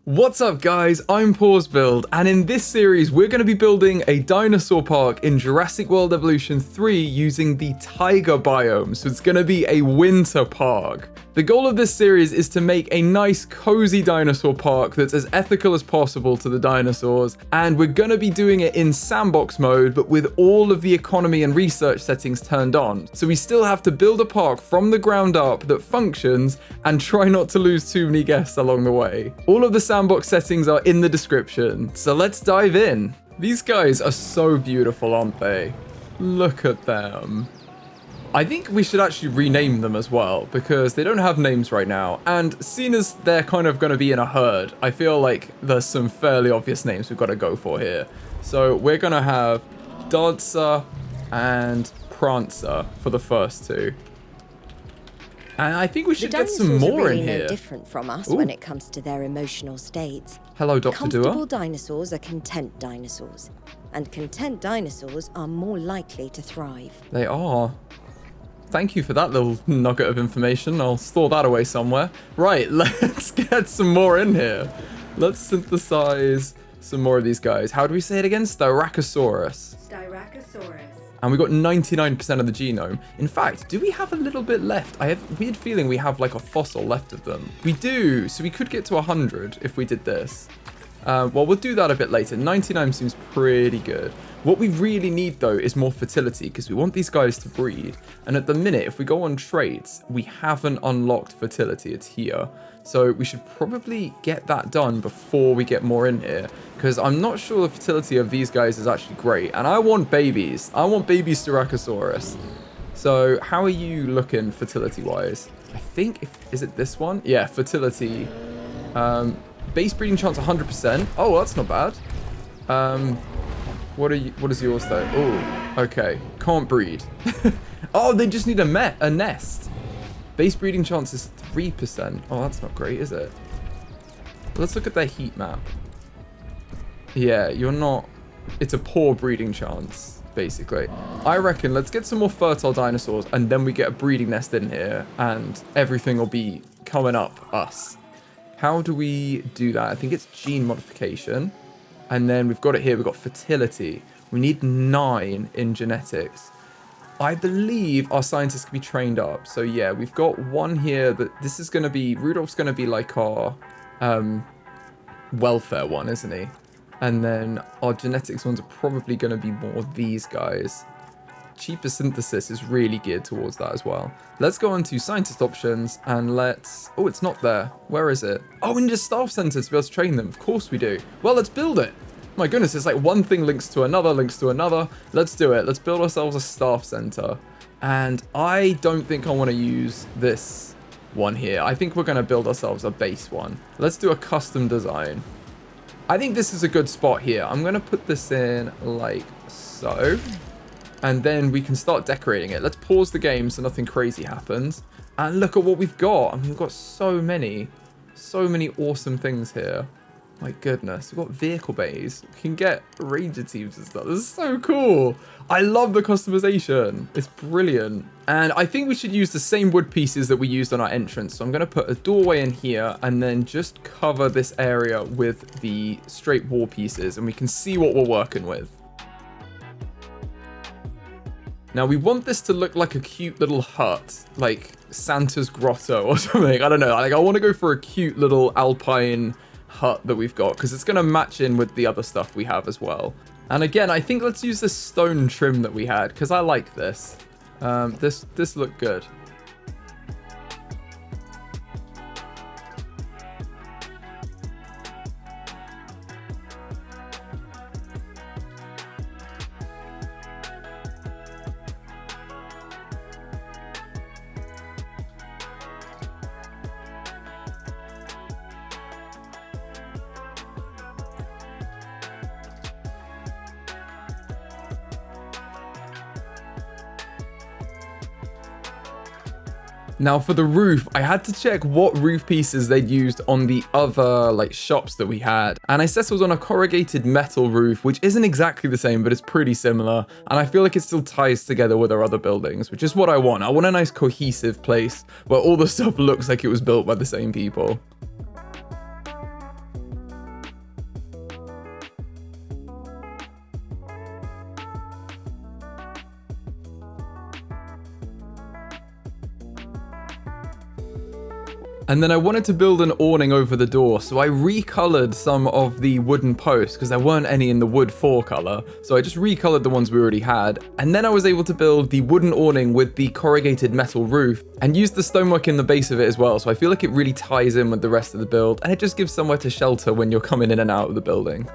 What's up guys, I'm PauseBuild, and in this series we're going to be building a dinosaur park in Jurassic World Evolution 3 using the Taiga biome, so it's going to be a winter park. The goal of this series is to make a nice cozy dinosaur park that's as ethical as possible to the dinosaurs, and we're going to be doing it in sandbox mode but with all of the economy and research settings turned on. So we still have to build a park from the ground up that functions and try not to lose too many guests along the way. All of the sandbox settings are in the description, so let's dive in. These guys are so beautiful, aren't they? Look at them. I think we should actually rename them as well, because they don't have names right now, and seeing as they're kind of going to be in a herd, I feel like there's some fairly obvious names we've got to go for here. So we're going to have Dancer and Prancer for the first two. And I think we should get some more really in here. No different from us when it comes to their emotional states. Hello, Dr. Comfortable Dua. dinosaurs are content dinosaurs, and content dinosaurs are more likely to thrive. They are. Thank you for that little nugget of information. I'll store that away somewhere. Right, let's get some more in here. Let's synthesize some more of these guys. How do we say it again? Styracosaurus. Styracosaurus. And we got 99% of the genome. In fact, do we have a little bit left? I have a weird feeling we have like a fossil left of them. We do, so we could get to 100 if we did this. Well, we'll do that a bit later. 99 seems pretty good. What we really need, though, is more fertility, because we want these guys to breed. And at the minute, if we go on traits, we haven't unlocked fertility. It's here. So we should probably get that done before we get more in here, because I'm not sure the fertility of these guys is actually great. And I want babies. I want baby Styracosaurus. So how are you looking fertility-wise? I think, is it this one? Yeah, fertility. Base breeding chance 100%. Oh, that's not bad. What is yours though? Oh, okay. Can't breed. Oh, they just need a nest. Base breeding chance is 3%. Oh, that's not great, is it? Let's look at their heat map. Yeah, you're not... It's a poor breeding chance, basically. I reckon let's get some more fertile dinosaurs and then we get a breeding nest in here and everything will be coming up us. How do we do that? I think it's gene modification. And then we've got it here. We've got fertility. We need 9 in genetics. I believe our scientists can be trained up. So yeah, we've got one here that this is going to be, Rudolph's going to be like our welfare one, isn't he? And then our genetics ones are probably going to be more these guys. Cheaper synthesis is really geared towards that as well. Let's go on to scientist options and let's... Oh, it's not there. Where is it? Oh, we need a staff center to be able to train them. Of course we do. Well, let's build it. My goodness, it's like one thing links to another, links to another. Let's do it. Let's build ourselves a staff center. And I don't think I want to use this one here. I think we're going to build ourselves a base one. Let's do a custom design. I think this is a good spot here. I'm going to put this in like so. And then we can start decorating it. Let's pause the game so nothing crazy happens. And look at what we've got. I mean, we've got so many awesome things here. My goodness, we've got vehicle bays. We can get ranger teams and stuff. This is so cool. I love the customization. It's brilliant. And I think we should use the same wood pieces that we used on our entrance. So I'm going to put a doorway in here and then just cover this area with the straight wall pieces. And we can see what we're working with. Now, we want this to look like a cute little hut, like Santa's grotto or something. I don't know. Like, I want to go for a cute little Alpine hut that we've got because it's going to match in with the other stuff we have as well. And again, I think let's use this stone trim that we had because I like this. This looked good. Now for the roof, I had to check what roof pieces they'd used on the other like shops that we had. And I settled on a corrugated metal roof, which isn't exactly the same, but it's pretty similar. And I feel like it still ties together with our other buildings, which is what I want. I want a nice cohesive place where all the stuff looks like it was built by the same people. And then I wanted to build an awning over the door, so I recolored some of the wooden posts because there weren't any in the wood 4 color. So I just recolored the ones we already had. And then I was able to build the wooden awning with the corrugated metal roof and use the stonework in the base of it as well. So I feel like it really ties in with the rest of the build, and it just gives somewhere to shelter when you're coming in and out of the building.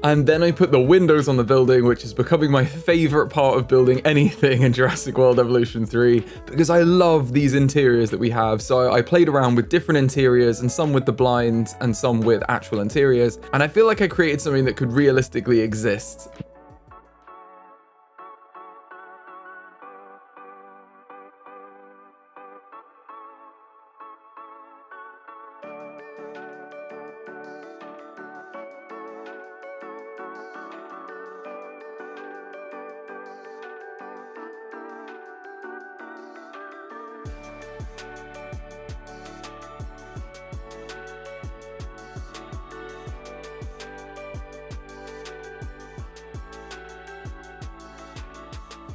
And then I put the windows on the building, which is becoming my favorite part of building anything in Jurassic World Evolution 3, because I love these interiors that we have. So I played around with different interiors, and some with the blinds and some with actual interiors. And I feel like I created something that could realistically exist.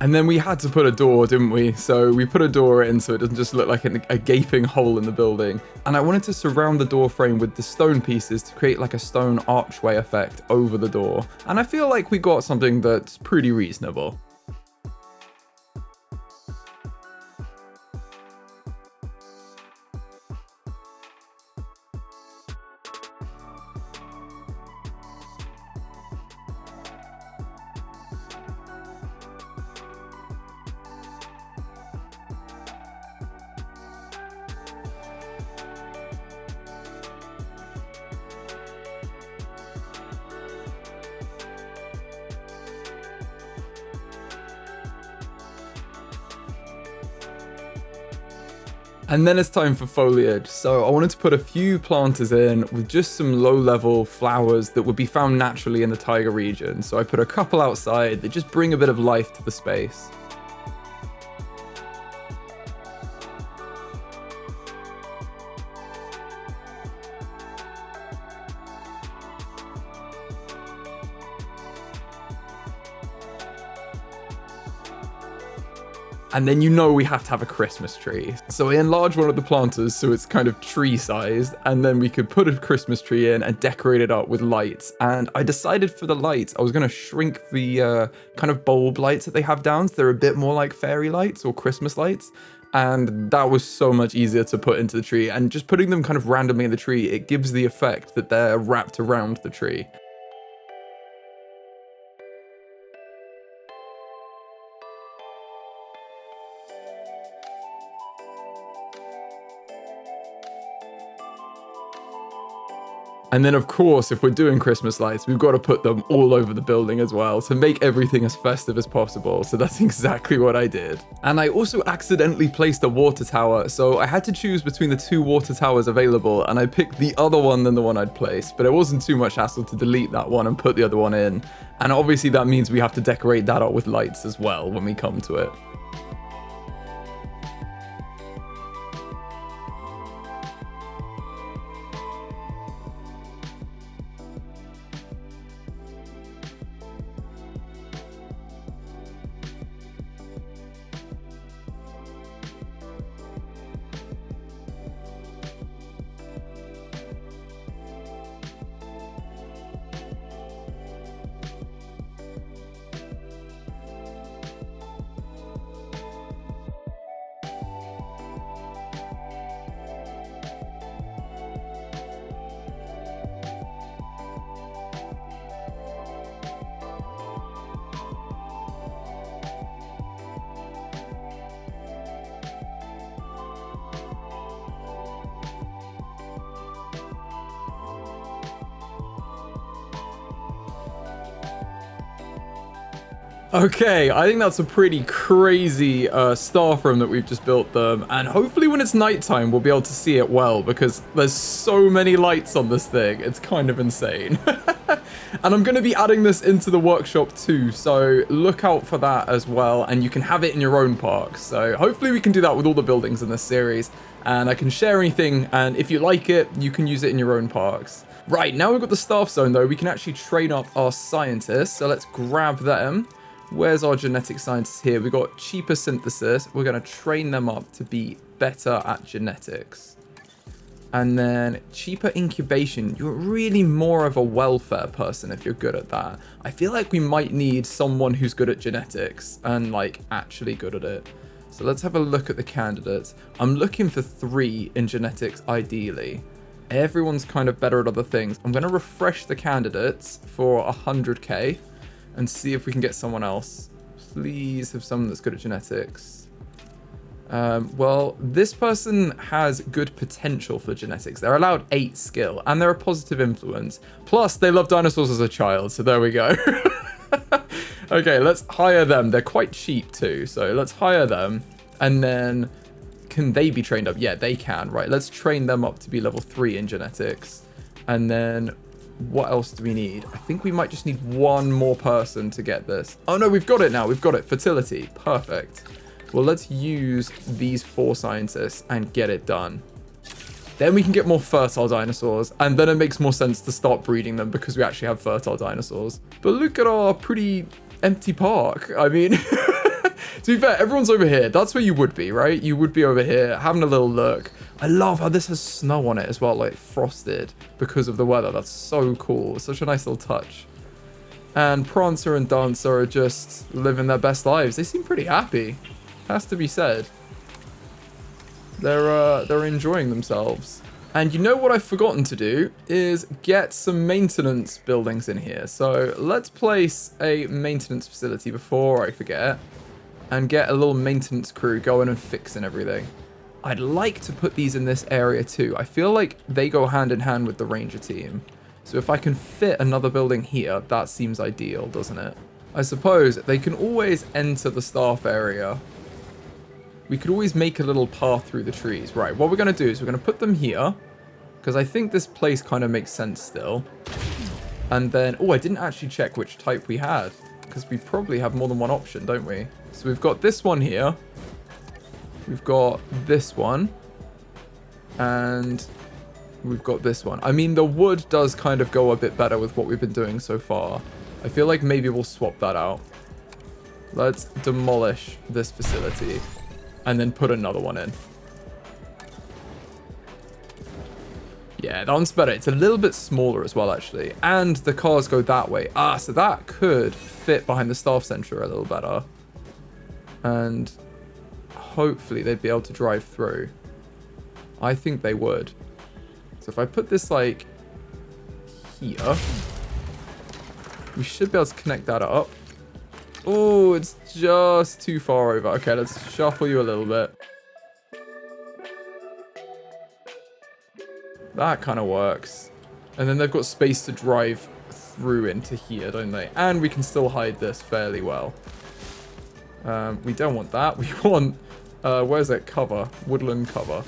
And then we had to put a door, didn't we? So we put a door in so it doesn't just look like a gaping hole in the building. And I wanted to surround the door frame with the stone pieces to create like a stone archway effect over the door. And I feel like we got something that's pretty reasonable. And then it's time for foliage. So I wanted to put a few planters in with just some low-level flowers that would be found naturally in the Taiga region. So I put a couple outside that just bring a bit of life to the space. And then you know we have to have a Christmas tree. So I enlarged one of the planters so it's kind of tree-sized, and then we could put a Christmas tree in and decorate it up with lights. And I decided for the lights, I was going to shrink the kind of bulb lights that they have down, so they're a bit more like fairy lights or Christmas lights. And that was so much easier to put into the tree. And just putting them kind of randomly in the tree, it gives the effect that they're wrapped around the tree. And then, of course, if we're doing Christmas lights, we've got to put them all over the building as well to make everything as festive as possible. So that's exactly what I did. And I also accidentally placed a water tower. So I had to choose between the 2 water towers available, and I picked the other one than the one I'd placed. But it wasn't too much hassle to delete that one and put the other one in. And obviously that means we have to decorate that up with lights as well when we come to it. Okay, I think that's a pretty crazy staff room that we've just built them, and hopefully when it's nighttime we'll be able to see it well, because there's so many lights on this thing. It's kind of insane. And I'm going to be adding this into the workshop too, so look out for that as well, and you can have it in your own park. So hopefully we can do that with all the buildings in this series, and I can share anything, and if you like it, you can use it in your own parks. Right, now we've got the staff zone though, we can actually train up our scientists, so let's grab them. Where's our genetic scientists here? We've got cheaper synthesis. We're going to train them up to be better at genetics. And then cheaper incubation. You're really more of a welfare person if you're good at that. I feel like we might need someone who's good at genetics and like actually good at it. So let's have a look at the candidates. I'm looking for 3 in genetics ideally. Everyone's kind of better at other things. I'm going to refresh the candidates for 100k. And see if we can get someone else. Please have someone that's good at genetics. Well, this person has good potential for genetics. They're allowed 8 skill, and they're a positive influence. Plus, they love dinosaurs as a child, so there we go. Okay, let's hire them. They're quite cheap too, so let's hire them. And then, can they be trained up? Yeah, they can, right? Let's train them up to be level 3 in genetics. And then what else do we need? I think we might just need one more person to get this. Oh no, we've got it now. We've got it. Fertility. Perfect. Well, let's use these 4 scientists and get it done. Then we can get more fertile dinosaurs, and then it makes more sense to start breeding them because we actually have fertile dinosaurs. But look at our pretty empty park. I mean, to be fair, everyone's over here. That's where you would be, right? You would be over here having a little look. I love how this has snow on it as well, like frosted because of the weather. That's so cool. It's such a nice little touch. And Prancer and Dancer are just living their best lives. They seem pretty happy. Has to be said. They're enjoying themselves. And you know what I've forgotten to do is get some maintenance buildings in here. So let's place a maintenance facility before I forget and get a little maintenance crew going and fixing everything. I'd like to put these in this area too. I feel like they go hand in hand with the ranger team. So if I can fit another building here, that seems ideal, doesn't it? I suppose they can always enter the staff area. We could always make a little path through the trees. Right, what we're going to do is we're going to put them here, because I think this place kind of makes sense still. And then, oh, I didn't actually check which type we had, because we probably have more than one option, don't we? So we've got this one here. We've got this one. And we've got this one. I mean, the wood does kind of go a bit better with what we've been doing so far. I feel like maybe we'll swap that out. Let's demolish this facility and then put another one in. Yeah, that one's better. It's a little bit smaller as well, actually. And the cars go that way. Ah, so that could fit behind the staff center a little better. And hopefully they'd be able to drive through. I think they would. So if I put this, like, here, we should be able to connect that up. Oh, it's just too far over. Okay, let's shuffle you a little bit. That kind of works. And then they've got space to drive through into here, don't they? And we can still hide this fairly well. We don't want that. We want, where's that cover? Woodland cover.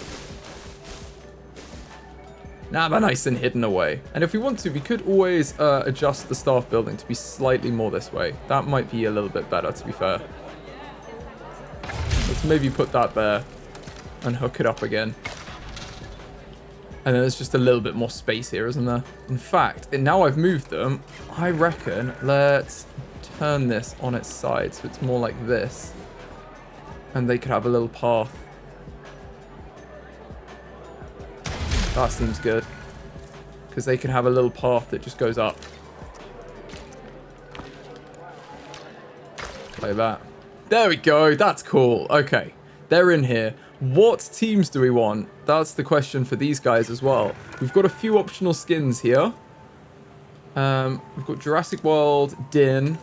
Now they're nice and hidden away. And if we want to, we could always adjust the staff building to be slightly more this way. That might be a little bit better, to be fair. Let's maybe put that there and hook it up again. And then there's just a little bit more space here, isn't there? In fact, now I've moved them, I reckon let's turn this on its side so it's more like this. And they could have a little path. That seems good. Because they can have a little path that just goes up. Like that. There we go. That's cool. Okay. They're in here. What teams do we want? That's the question for these guys as well. We've got a few optional skins here. We've got Jurassic World, Din,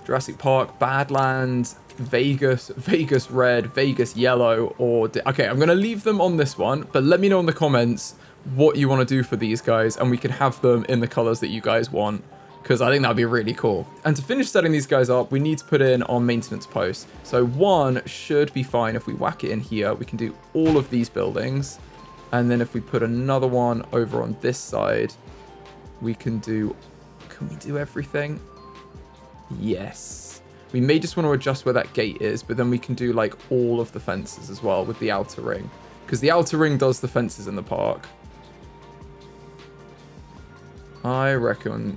Jurassic Park, Badlands, Vegas, Vegas Red, Vegas Yellow, or... Okay, I'm going to leave them on this one, but let me know in the comments what you want to do for these guys, and we can have them in the colors that you guys want. because I think that'd be really cool. And to finish setting these guys up, we need to put in our maintenance posts. So 1 should be fine. If we whack it in here, we can do all of these buildings. And then if we put another one over on this side, we can do everything? Yes. We may just want to adjust where that gate is, but then we can do like all of the fences as well with the outer ring, because the outer ring does the fences in the park. I reckon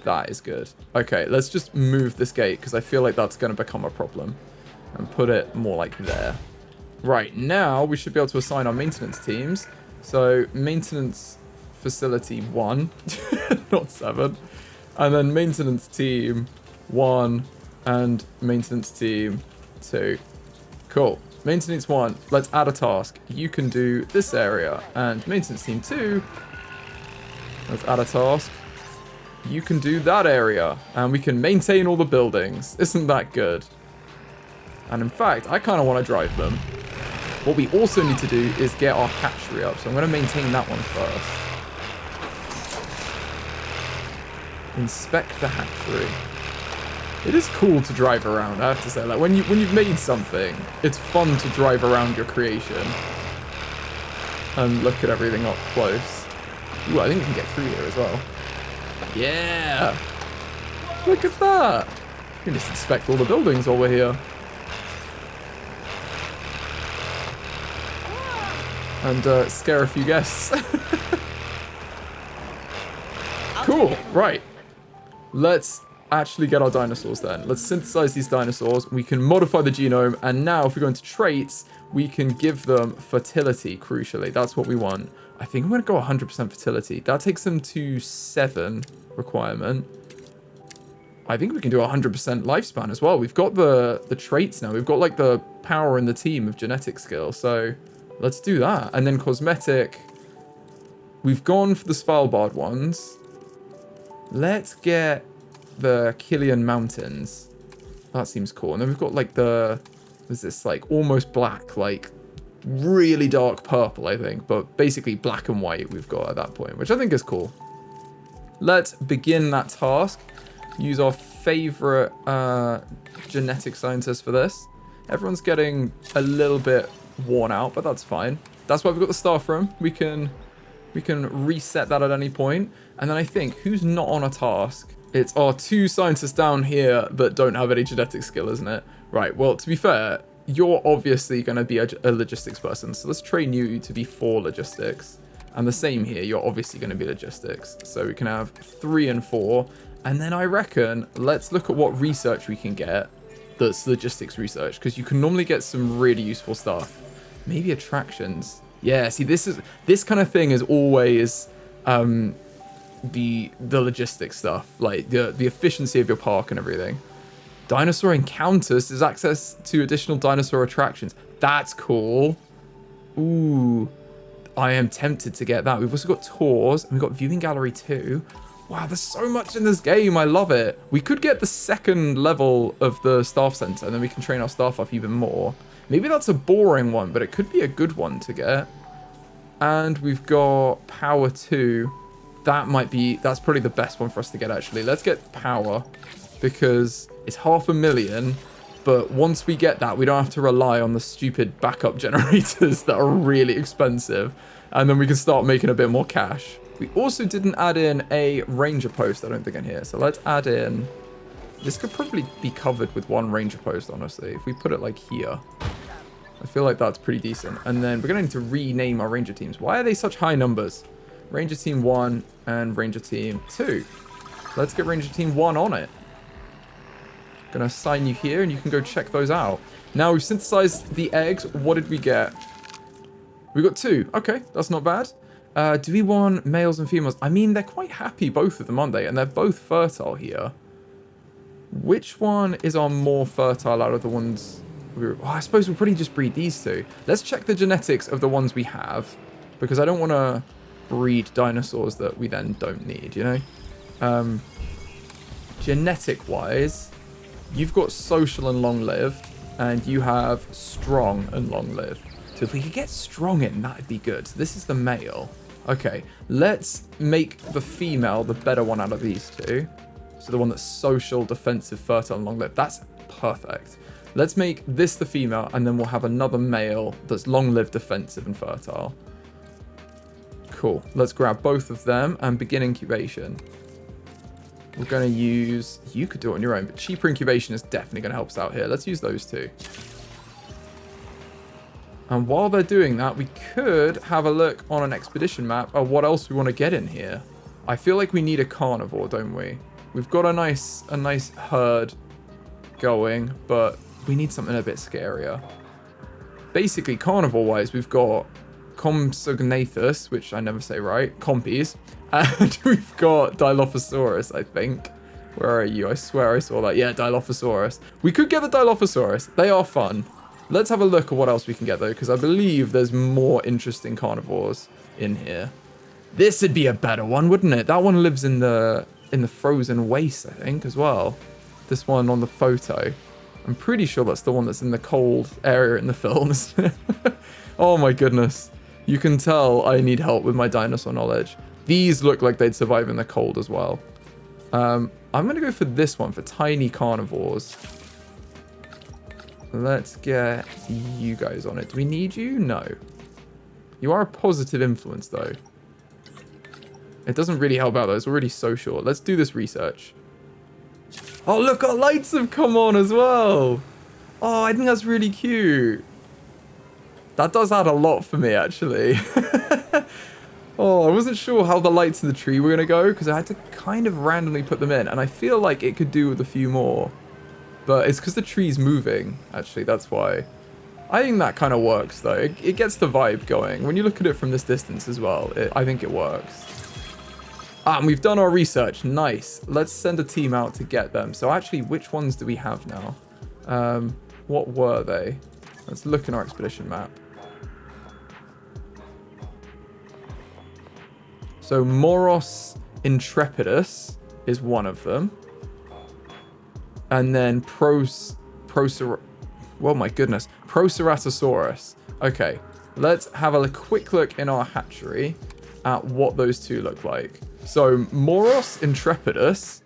that is good. Okay, let's just move this gate because I feel like that's going to become a problem, and put it more like there. Right, now we should be able to assign our maintenance teams. So maintenance facility 1, not 7. And then maintenance team 1 and maintenance team 2. Cool. Maintenance 1, let's add a task. You can do this area. And maintenance team 2, let's add a task. You can do that area. And we can maintain all the buildings. Isn't that good? And in fact, I kind of want to drive them. What we also need to do is get our hatchery up. So I'm going to maintain that one first. Inspect the hatchery. It is cool to drive around, I have to say. Like when you've made something, it's fun to drive around your creation and look at everything up close. Ooh, I think we can get through here as well. Yeah! Look at that! We can just inspect all the buildings while we're here. And scare a few guests. Cool, right. Let's actually get our dinosaurs then. Let's synthesize these dinosaurs. We can modify the genome. And now if we go into traits, we can give them fertility, crucially. That's what we want. I think I'm going to go 100% fertility. That takes them to 7 requirement. I think we can do 100% lifespan as well. We've got the traits now. We've got like the power in the team of genetic skill. So let's do that. And then cosmetic. We've gone for the Svalbard ones. Let's get the Killian Mountains. That seems cool. And then we've got like there's this like almost black, like really dark purple, I think. But basically black and white we've got at that point, which I think is cool. Let's begin that task. Use our favorite genetic scientist for this. Everyone's getting a little bit worn out, but that's fine. That's why we've got the staff room. We can reset that at any point. And then I think, who's not on a task? It's our 2 scientists down here that don't have any genetic skill, isn't it? Right, well, to be fair, you're obviously going to be a logistics person. So let's train you to be 4 logistics. And the same here, you're obviously going to be logistics. So we can have 3 and 4. And then I reckon, let's look at what research we can get that's logistics research. Because you can normally get some really useful stuff. Maybe attractions. Yeah, see, this kind of thing is always the logistics stuff, like the efficiency of your park and everything. Dinosaur encounters is access to additional dinosaur attractions. That's cool. Ooh, I am tempted to get that. We've also got tours and we've got viewing gallery too. Wow, there's so much in this game. I love it. We could get the 2nd level of the staff center and then we can train our staff up even more. Maybe that's a boring one, but it could be a good one to get. And we've got power 2. That's probably the best one for us to get, actually. Let's get power because it's 500,000. But once we get that, we don't have to rely on the stupid backup generators that are really expensive. And then we can start making a bit more cash. We also didn't add in a ranger post, I don't think, in here. So let's add in... This could probably be covered with 1 ranger post, honestly. If we put it like here. I feel like that's pretty decent. And then we're going to need to rename our ranger teams. Why are they such high numbers? Ranger team 1 and ranger team 2. Let's get ranger team 1 on it. Going to assign you here and you can go check those out. Now we've synthesized the eggs. What did we get? We got 2. Okay, that's not bad. Do we want males and females? I mean, they're quite happy, both of them, aren't they? And they're both fertile here. Which one is our more fertile out of the ones... I suppose we'll probably just breed these 2. Let's check the genetics of the ones we have. Because I don't want to breed dinosaurs that we then don't need, you know? Genetic-wise, you've got social and long-lived. And you have strong and long-lived. So if we could get strong in, that'd be good. So this is the male. Okay, let's make the female the better one out of these 2. So the one that's social, defensive, fertile, and long-lived. That's perfect. Let's make this the female, and then we'll have another male that's long-lived, defensive, and fertile. Cool. Let's grab both of them and begin incubation. We're going to use... You could do it on your own, but cheaper incubation is definitely going to help us out here. Let's use those two. And while they're doing that, we could have a look on an expedition map at what else we want to get in here. I feel like we need a carnivore, don't we? We've got a nice herd going, but we need something a bit scarier. Basically, carnivore-wise, we've got Compsognathus, which I never say right, Compies, and we've got Dilophosaurus, I think. Where are you? I swear I saw that. Yeah, Dilophosaurus. We could get the Dilophosaurus. They are fun. Let's have a look at what else we can get, though, because I believe there's more interesting carnivores in here. This would be a better one, wouldn't it? That one lives in the frozen waste, I think, as well. This one on the photo. I'm pretty sure that's the one that's in the cold area in the films. Oh my goodness. You can tell I need help with my dinosaur knowledge. These look like they'd survive in the cold as well. I'm going to go for this one, for tiny carnivores. Let's get you guys on it. Do we need you? No. You are a positive influence, though. It doesn't really help out, though. It's already so short. Let's do this research. Oh, look, our lights have come on as well. Oh, I think that's really cute. That does add a lot for me, actually. Oh, I wasn't sure how the lights in the tree were going to go, because I had to kind of randomly put them in. And I feel like it could do with a few more. But it's because the tree's moving, actually. That's why. I think that kind of works, though. It gets the vibe going. When you look at it from this distance as well, I think it works. Ah, and we've done our research. Nice. Let's send a team out to get them. So actually, which ones do we have now? What were they? Let's look in our expedition map. So Moros Intrepidus is one of them. And then oh my goodness. Proceratosaurus. Okay. Let's have a quick look in our hatchery at what those two look like. So Moros Intrepidus,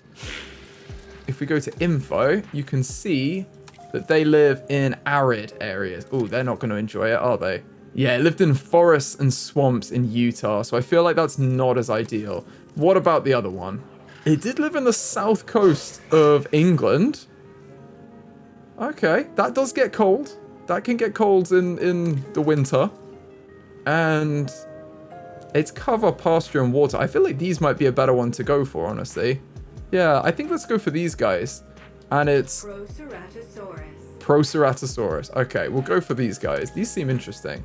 if we go to info, you can see that they live in arid areas. Oh, they're not going to enjoy it, are they? Yeah, it lived in forests and swamps in Utah, so I feel like that's not as ideal. What about the other one? It did live in the south coast of England. Okay, that does get cold. That can get cold in the winter. And it's cover, pasture, and water. I feel like these might be a better one to go for, honestly. Yeah, I think let's go for these guys. And it's Proceratosaurus. Okay, we'll go for these guys. These seem interesting.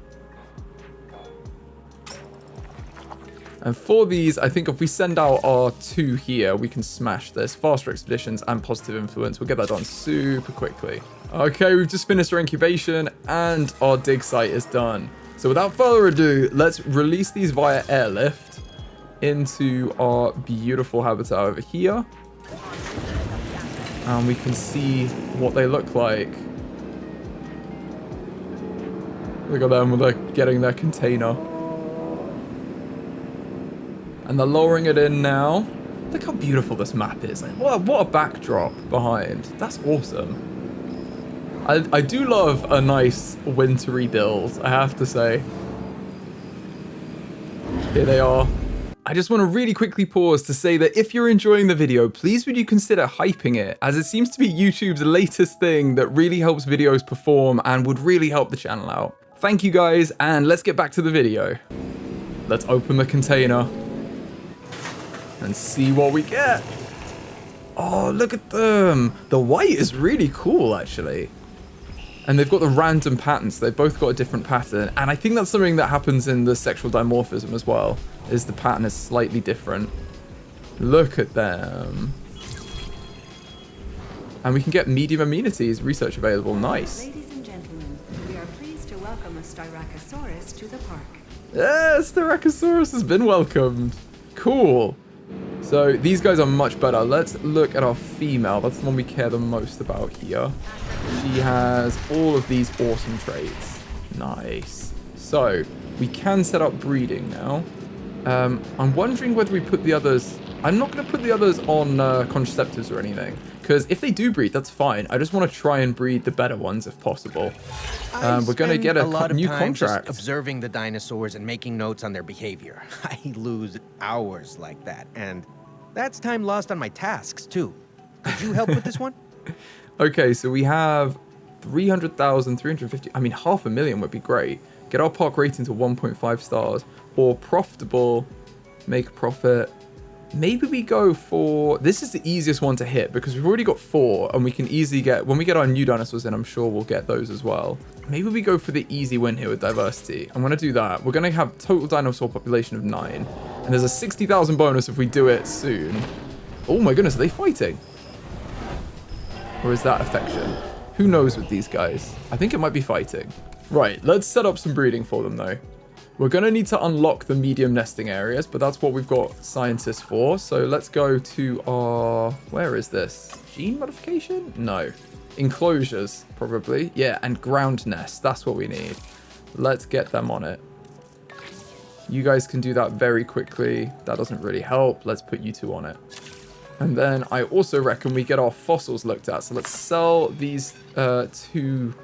And for these, I think if we send out our two here, we can smash this. Faster expeditions and positive influence. We'll get that done super quickly. Okay, we've just finished our incubation and our dig site is done. So without further ado, let's release these via airlift into our beautiful habitat over here. And we can see what they look like. Look at them, they're getting their container. And they're lowering it in now. Look how beautiful this map is. Like, what a backdrop behind. That's awesome. I do love a nice wintry build, I have to say. Here they are. I just want to really quickly pause to say that if you're enjoying the video, please would you consider hyping it, as it seems to be YouTube's latest thing that really helps videos perform and would really help the channel out. Thank you guys, and let's get back to the video. Let's open the container and see what we get. Oh, look at them. The white is really cool, actually. And they've got the random patterns. They've both got a different pattern. And I think that's something that happens in the sexual dimorphism as well, is the pattern is slightly different. Look at them. And we can get medium amenities, research available. Nice. Ladies and gentlemen, we are pleased to welcome a Styracosaurus to the park. Yes, Styracosaurus has been welcomed. Cool. So these guys are much better. Let's look at our female. That's the one we care the most about here. She has all of these awesome traits. Nice. So we can set up breeding now. I'm wondering whether we put the others... I'm not going to put the others on contraceptives or anything. Because if they do breed, that's fine. I just want to try and breed the better ones if possible. We're going to get a lot of new time contract. just observing the dinosaurs and making notes on their behavior. I lose hours like that, and that's time lost on my tasks too. Could you help with this one? Okay, so we have 300,000, 350. I mean, 500,000 would be great. Get our park rating to 1.5 stars. Or profitable, make a profit. Maybe we go for... This is the easiest one to hit because we've already got 4 and we can easily get... When we get our new dinosaurs in, I'm sure we'll get those as well. Maybe we go for the easy win here with diversity. I'm going to do that. We're going to have total dinosaur population of 9. And there's a 60,000 bonus if we do it soon. Oh my goodness, are they fighting? Or is that affection? Who knows with these guys? I think it might be fighting. Right, let's set up some breeding for them though. We're going to need to unlock the medium nesting areas, but that's what we've got scientists for. So let's go to our... Where is this? Gene modification? No. Enclosures, probably. Yeah, and ground nests. That's what we need. Let's get them on it. You guys can do that very quickly. That doesn't really help. Let's put you 2 on it. And then I also reckon we get our fossils looked at. So let's sell these 2...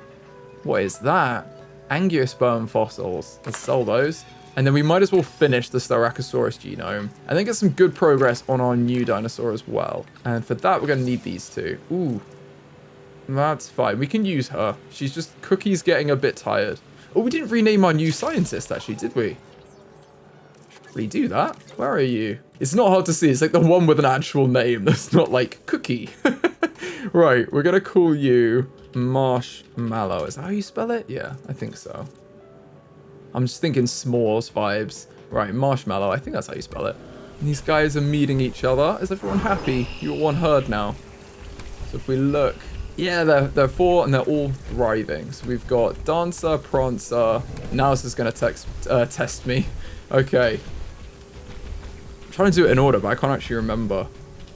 What is that? Angiosperm fossils. Let's sell those. And then we might as well finish the Styracosaurus genome. And then get some good progress on our new dinosaur as well. And for that, we're going to need these 2. Ooh. That's fine. We can use her. She's just... Cookie's getting a bit tired. Oh, we didn't rename our new scientist, actually, did we? Should probably do that. Where are you? It's not hard to see. It's like the one with an actual name that's not like Cookie. Right, we're going to call you... Marshmallow. Is that how you spell it? Yeah, I think so. I'm just thinking s'mores vibes. Right, marshmallow. I think that's how you spell it. And these guys are meeting each other. Is everyone happy? You're one herd now. So if we look... Yeah, they're 4 and they're all thriving. So we've got Dancer, Prancer. Now this is going to test me. Okay. I'm trying to do it in order, but I can't actually remember.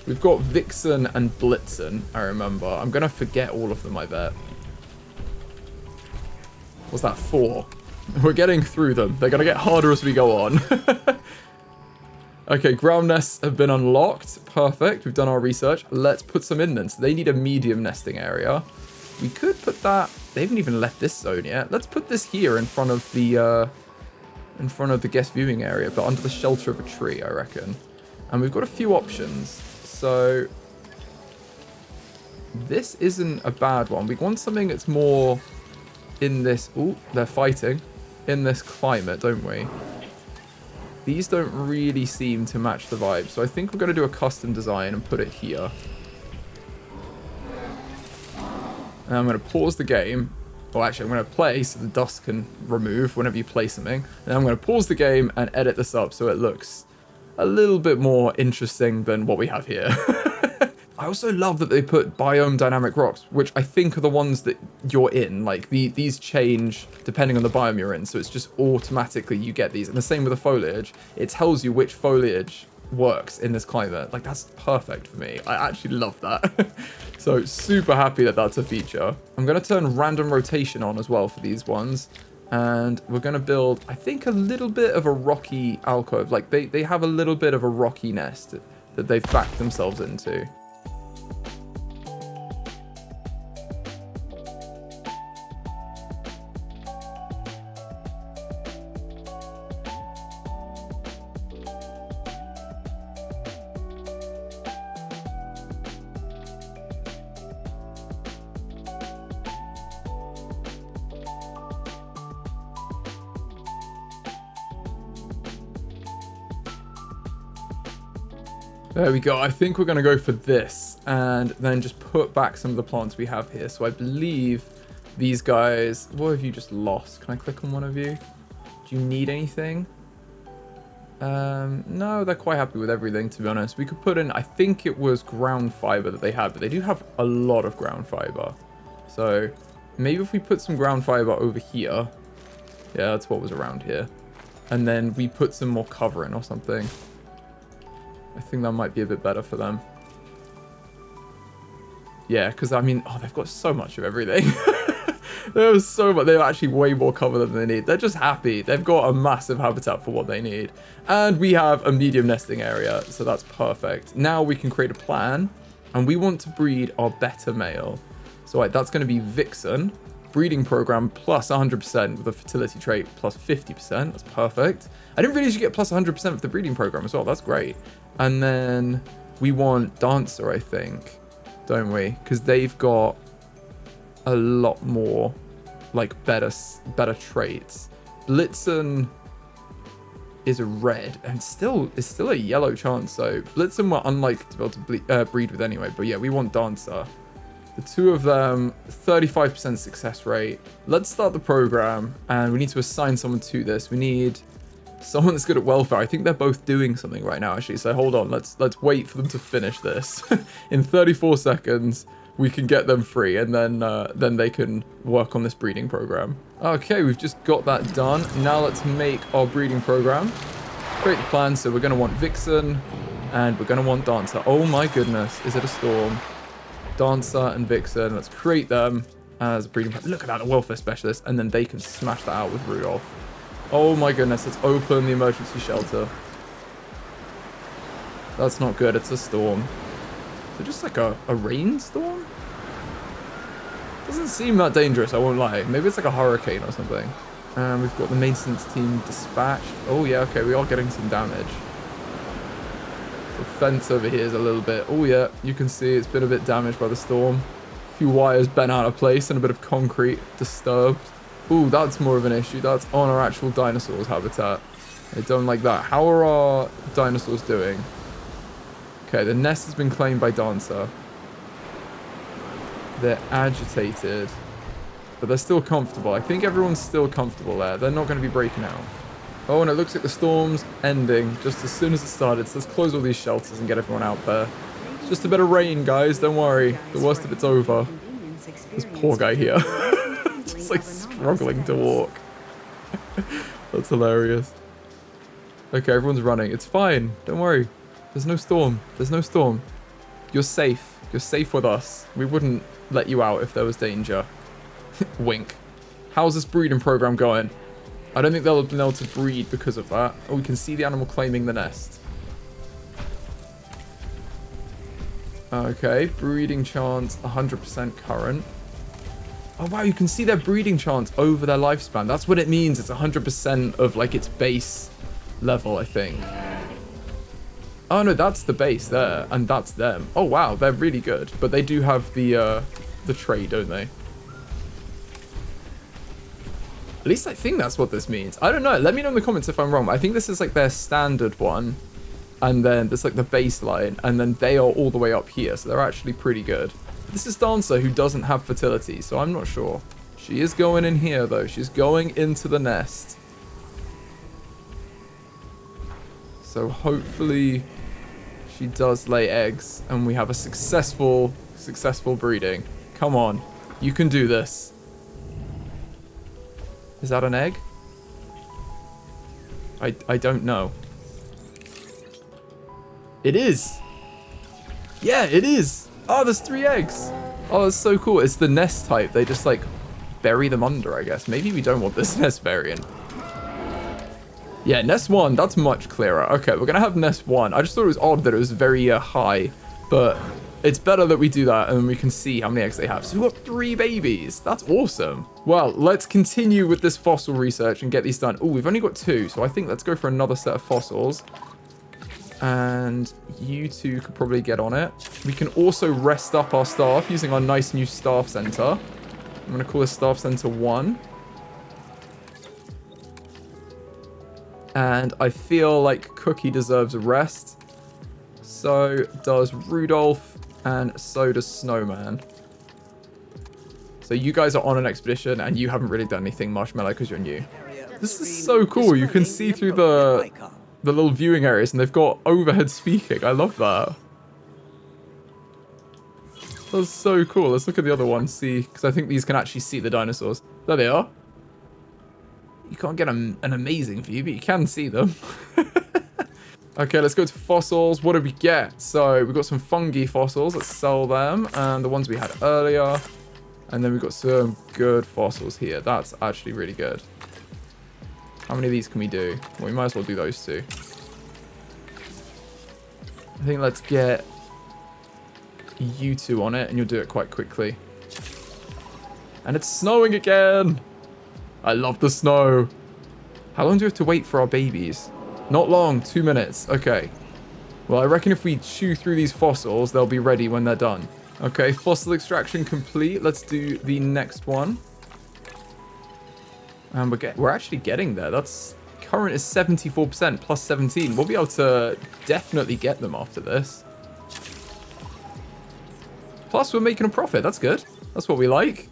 We've got Vixen and Blitzen, I remember. I'm going to forget all of them, I bet. What's that, 4? We're getting through them. They're going to get harder as we go on. Okay, ground nests have been unlocked. Perfect. We've done our research. Let's put some in then. So they need a medium nesting area. We could put that... They haven't even left this zone yet. Let's put this here in front of the guest viewing area, but under the shelter of a tree, I reckon. And we've got a few options. So this isn't a bad one. We want something that's more in this... Ooh, they're fighting. In this climate, don't we? These don't really seem to match the vibe. So I think we're going to do a custom design and put it here. And I'm going to pause the game. Well, actually, I'm going to play so the dust can remove whenever you play something. And I'm going to pause the game and edit this up so it looks a little bit more interesting than what we have here. I also love that they put biome dynamic rocks, which I think are the ones that you're in. Like, these change depending on the biome you're in, so it's just automatically you get these. And the same with the foliage. It tells you which foliage works in this climate. Like, that's perfect for me. I actually love that. So, super happy that that's a feature. I'm going to turn random rotation on as well for these ones. And we're going to build, I think, a little bit of a rocky alcove. Like, they have a little bit of a rocky nest that they've backed themselves into. There we go. I think we're going to go for this and then just put back some of the plants we have here. So I believe these guys... What have you just lost? Can I click on one of you? Do you need anything? No, they're quite happy with everything, to be honest. We could put in... I think it was ground fiber that they had, but they do have a lot of ground fiber. So maybe if we put some ground fiber over here... Yeah, that's what was around here. And then we put some more cover in or something. I think that might be a bit better for them. Yeah, because, I mean, oh, they've got so much of everything. There was so much. They're actually way more cover than they need. They're just happy. They've got a massive habitat for what they need. And we have a medium nesting area, so that's perfect. Now we can create a plan, and we want to breed our beta male. So right, that's going to be Vixen. Breeding program plus 100% with a fertility trait plus 50%. That's perfect. I didn't realize you get plus 100% for the breeding program as well. That's great. And then we want Dancer, I think, don't we? Because they've got a lot more, like, better traits. Blitzen is a red, and it's still a yellow chance. So Blitzen we're unlikely to be able to breed with anyway. But yeah, we want Dancer. The two of them, 35% success rate. Let's start the program, and we need to assign someone to this. We need someone that's good at welfare. I think they're both doing something right now, actually. So hold on, let's wait for them to finish this. In 34 seconds, we can get them free, and then they can work on this breeding program. Okay, we've just got that done. Now let's make our breeding program. Create the plan. So we're going to want Vixen, and we're going to want Dancer. Oh my goodness, is it a storm? Dancer and Vixen. Let's create them as a breeding. Look at that, a welfare specialist, and then they can smash that out with Rudolph. Oh my goodness, let's open the emergency shelter. That's not good, it's a storm. Is it just like a rainstorm? Doesn't seem that dangerous, I won't lie. Maybe it's like a hurricane or something. We've got the maintenance team dispatched. Oh yeah, okay, we are getting some damage. The fence over here is a little bit... Oh yeah, you can see it's been a bit damaged by the storm. A few wires bent out of place and a bit of concrete disturbed. Ooh, that's more of an issue. That's on our actual dinosaurs habitat. I don't like that. How are our dinosaurs doing? Okay, the nest has been claimed by Dancer. They're agitated, but they're still comfortable. I think everyone's still comfortable there. They're not going to be breaking out. Oh, and it looks like the storm's ending just as soon as it started. So let's close all these shelters and get everyone out there. It's just a bit of rain, guys. Don't worry. The worst of it's over. This poor guy here. Just like struggling to walk. That's hilarious. Okay, everyone's running. It's fine. Don't worry. There's no storm. There's no storm. You're safe. You're safe with us. We wouldn't let you out if there was danger. Wink. How's this breeding program going? I don't think they'll have been able to breed because of that. Oh, we can see the animal claiming the nest. Okay, breeding chance 100% current. Oh wow, you can see their breeding chance over their lifespan. That's what it means. It's 100% of like its base level, I think. Oh no, that's the base there, and that's them. Oh wow, they're really good, but they do have the trait, don't they? At least I think that's what this means. I don't know. Let me know in the comments if I'm wrong. I think this is like their standard one, and then there's like the baseline, and then they are all the way up here, so they're actually pretty good. This is Dancer, who doesn't have fertility, so I'm not sure. She is going in here though. She's going into the nest. So hopefully she does lay eggs and we have a successful breeding. Come on, you can do this. Is that an egg? I don't know. It is. Yeah, it is. Oh, there's 3 eggs. Oh, that's so cool. It's the nest type. They just like bury them under, I guess. Maybe we don't want this nest variant. Yeah, nest 1, that's much clearer. Okay, we're gonna have nest 1. I just thought it was odd that it was very high, but it's better that we do that and we can see how many eggs they have. So we've got 3 babies. That's awesome. Well, let's continue with this fossil research and get these done. Oh, we've only got 2, so I think let's go for another set of fossils. And you two could probably get on it. We can also rest up our staff using our nice new staff center. I'm going to call this staff center 1. And I feel like Cookie deserves a rest. So does Rudolph, and so does Snowman. So you guys are on an expedition and you haven't really done anything, Marshmallow, because you're new. This is so cool. You can see through the little viewing areas, and they've got overhead speaking. I love that. That's so cool. Let's look at the other one, see, because I think these can actually see the dinosaurs. There they are. You can't get an amazing view, but you can see them. Okay, let's go to fossils. What did we get? So we've got some fungi fossils. Let's sell them. And the ones we had earlier. And then we've got some good fossils here. That's actually really good. How many of these can we do? Well, we might as well do those two. I think let's get you two on it, and you'll do it quite quickly. And it's snowing again! I love the snow. How long do we have to wait for our babies? Not long, 2 minutes. Okay. Well, I reckon if we chew through these fossils, they'll be ready when they're done. Okay, fossil extraction complete. Let's do the next one. And we're actually getting there. That's current is 74% plus 17. We'll be able to definitely get them after this. Plus, we're making a profit. That's good. That's what we like.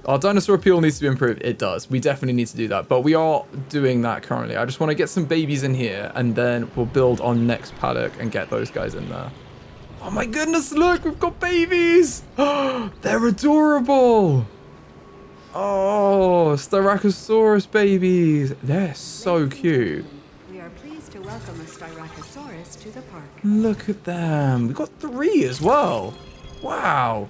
Our dinosaur appeal needs to be improved. It does. We definitely need to do that. But we are doing that currently. I just want to get some babies in here, and then we'll build our next paddock and get those guys in there. Oh my goodness, look, we've got babies. They're adorable. Oh, Styracosaurus babies. They're so cute. We are pleased to welcome a Styracosaurus to the park. Look at them. We've got 3 as well. Wow.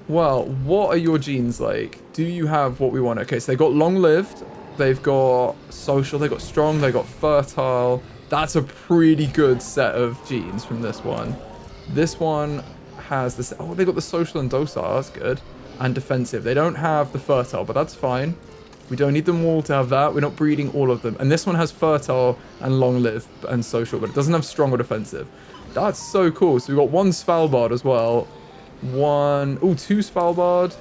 Well, what are your genes like? Do you have what we want? Okay, so they got long-lived. They've got social. They got strong. They got fertile. That's a pretty good set of genes from this one. This one has this. Oh, they got the social and docile. That's good. And defensive. They don't have the fertile, but that's fine. We don't need them all to have that. We're not breeding all of them. And this one has fertile and long-lived and social, but it doesn't have strong or defensive. That's so cool. So we've got 1 Svalbard as well. 2 Svalbard.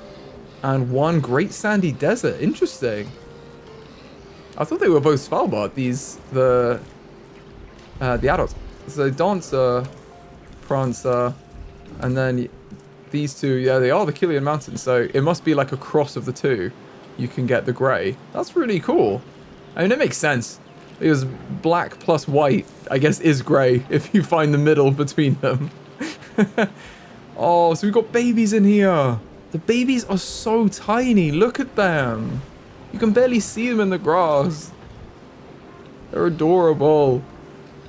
And 1 Great Sandy Desert. Interesting. I thought they were both Svalbard. The adults. So Dancer, Prancer, and then these 2, yeah, they are the Killian Mountains. So it must be like a cross of the 2. You can get the grey. That's really cool. I mean, it makes sense. Because black plus white, I guess, is grey if you find the middle between them. Oh, so we've got babies in here. The babies are so tiny. Look at them. You can barely see them in the grass. They're adorable.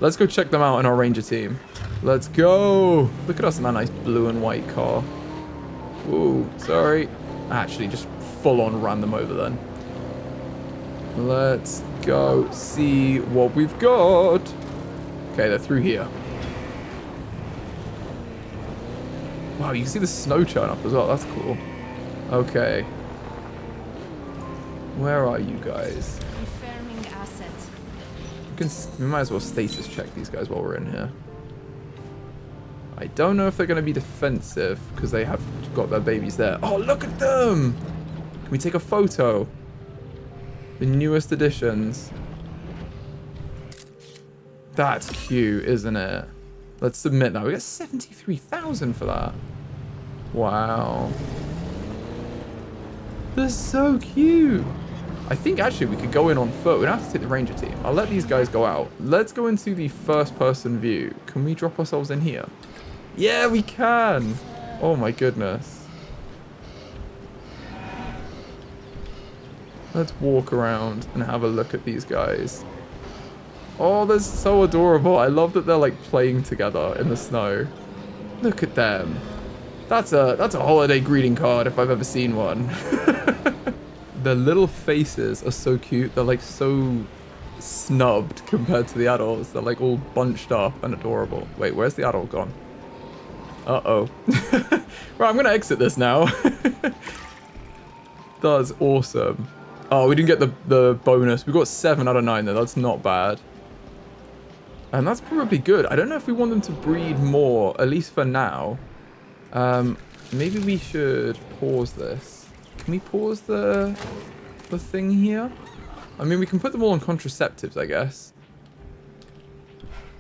Let's go check them out in our ranger team. Let's go. Look at us in that nice blue and white car. Ooh, sorry. Actually, just full on ran them over then. Let's go see what we've got. Okay, they're through here. Wow, you can see the snow churn up as well. That's cool. Okay. Where are you guys? Confirming asset. We might as well status check these guys while we're in here. I don't know if they're going to be defensive because they have got their babies there. Oh, look at them! Can we take a photo? The newest additions. That's cute, isn't it? Let's submit that. We got 73,000 for that. Wow. They're so cute. I think actually we could go in on foot. We don't have to take the ranger team. I'll let these guys go out. Let's go into the first person view. Can we drop ourselves in here? Yeah, we can. Oh my goodness. Let's walk around and have a look at these guys. Oh, they're so adorable. I love that they're like playing together in the snow. Look at them. That's a holiday greeting card if I've ever seen one. Their little faces are so cute. They're like so snubbed compared to the adults. They're like all bunched up and adorable. Wait, where's the adult gone? Uh-oh. Right, I'm going to exit this now. That's awesome. Oh, we didn't get the bonus. We got 7 out of 9 though. That's not bad. And that's probably good. I don't know if we want them to breed more, at least for now. Maybe we should pause this. Can we pause the thing here? I mean, we can put them all on contraceptives, I guess.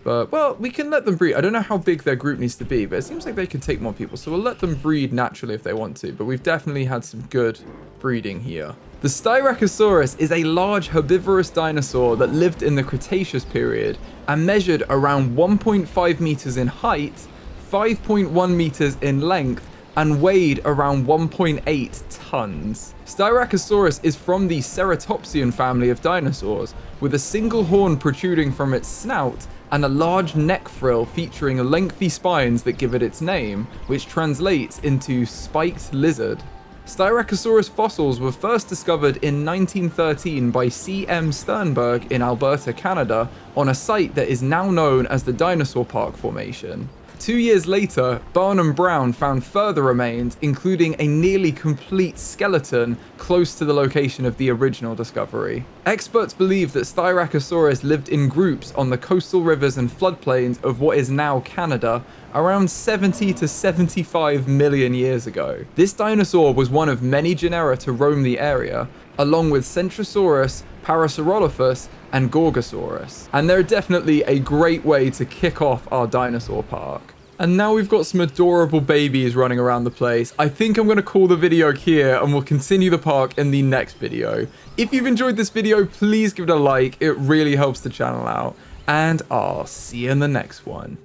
But, well, we can let them breed. I don't know how big their group needs to be, but it seems like they could take more people. So we'll let them breed naturally if they want to. But we've definitely had some good breeding here. The Styracosaurus is a large herbivorous dinosaur that lived in the Cretaceous period and measured around 1.5 meters in height, 5.1 meters in length, and weighed around 1.8 tons. Styracosaurus is from the ceratopsian family of dinosaurs, with a single horn protruding from its snout and a large neck frill featuring lengthy spines that give it its name, which translates into spiked lizard. Styracosaurus fossils were first discovered in 1913 by C.M. Sternberg in Alberta, Canada, on a site that is now known as the Dinosaur Park Formation. 2 years later, Barnum Brown found further remains, including a nearly complete skeleton close to the location of the original discovery. Experts believe that Styracosaurus lived in groups on the coastal rivers and floodplains of what is now Canada around 70 to 75 million years ago. This dinosaur was one of many genera to roam the area, along with Centrosaurus, Parasaurolophus, and Gorgosaurus. And they're definitely a great way to kick off our dinosaur park. And now we've got some adorable babies running around the place. I think I'm going to call the video here and we'll continue the park in the next video. If you've enjoyed this video, please give it a like. It really helps the channel out. And I'll see you in the next one.